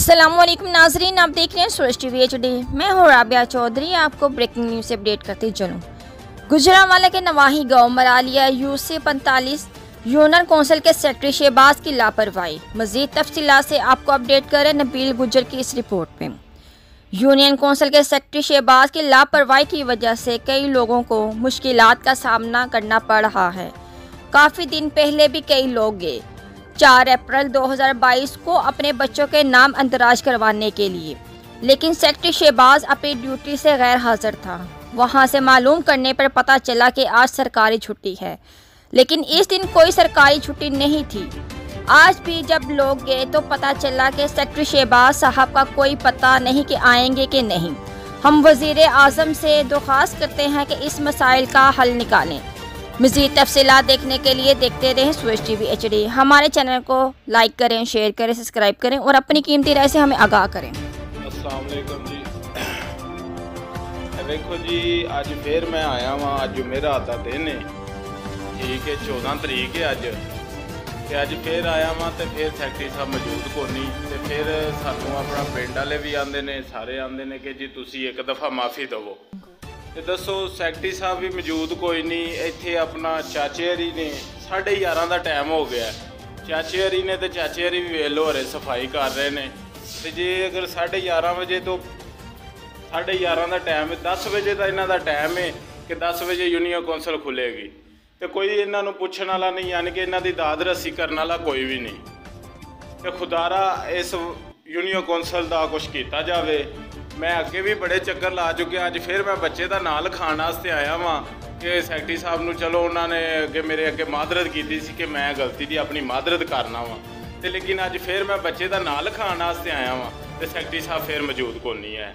अस्सलामुअलैकुम नाजरीन, आप देख रहे हैं सूरज टीवी HD। मैं हूँ राबिया चौधरी। आपको ब्रेकिंग न्यूज़ से अपडेट करते चलूँ। गुजरांवाला के नवाही गांव मरालिया यूसी 45 यूनियन कौंसिल के सेक्रेटरी शहबाज की लापरवाही। मजीद तफसीलात से आपको अपडेट करें नबील गुजर की इस रिपोर्ट में। यूनियन कौंसिल के सेक्रेटरी शहबाज की लापरवाही की वजह से कई लोगों को मुश्किलात का सामना करना पड़ रहा है। काफ़ी दिन पहले भी कई लोग गए 4 अप्रैल 2022 को अपने बच्चों के नाम अंदराज करवाने के लिए, लेकिन सेक्रेटरी शहबाज अपनी ड्यूटी से गैर हाजिर था। वहां से मालूम करने पर पता चला कि आज सरकारी छुट्टी है, लेकिन इस दिन कोई सरकारी छुट्टी नहीं थी। आज भी जब लोग गए तो पता चला कि सेक्रेटरी शहबाज साहब का कोई पता नहीं कि आएंगे कि नहीं। हम वज़ीर आज़म से दरख्वास्त करते हैं कि इस मसाइल का हल निकालें। मज़ीद तफसीलात देखने के लिए देखते रहें सूरज टीवी HD। हमारे चैनल को लाइक करें, शेयर करें, सब्सक्राइब करें और अपनी कीमती राय से हमें आगाह करें। अस्सलाम वालेकुम जी। देखो जी, अज फिर मैं आया वहाँ। अज मेरा आता दिन है, ठीक है, 14 तरीक है अज। अज फिर आया वहाँ तो फिर सैकटरी साहब मौजूद को नहीं। तो फिर सानू अपना पिंड वाले भी आते हैं, सारे आते हैं कि जी तुसी एक दफ़ा माफ़ी दवो। तो दसो सैकटरी साहब भी मौजूद कोई नहीं। इत्थे अपना चाचे हरी ने 11:30 का टाइम हो गया। चाचे हरी ने तो चाचे हरी भी वेल हो रहे, सफाई कर रहे हैं। तो जे अगर 11:30 बजे तो 11:30 का टाइम है, 10 बजे का इन्हों का टाइम है कि 10 बजे यूनियन कौंसल खुलेगी। तो कोई इन्हों पूछने वाला नहीं, यानी कि इन्हों की दाद रस्सी करने वाला कोई भी नहीं। तो खुदारा इस यूनियन कौंसल का कुछ किया जाए। मैं अगे भी बड़े चक्कर ला चुके। अज फिर मैं बच्चे का नाम लिखाने वास्ते आया वहाँ कि सैकटरी साहब न, चलो उन्होंने अगे मेरे अगे मादरत की थी कि मैं गलती की अपनी मादरत करना वा। तो लेकिन अज फिर मैं बच्चे का नाम लिखाने वास्ते आया वहाँ तो सैकटरी साहब फिर मौजूद को नहीं है।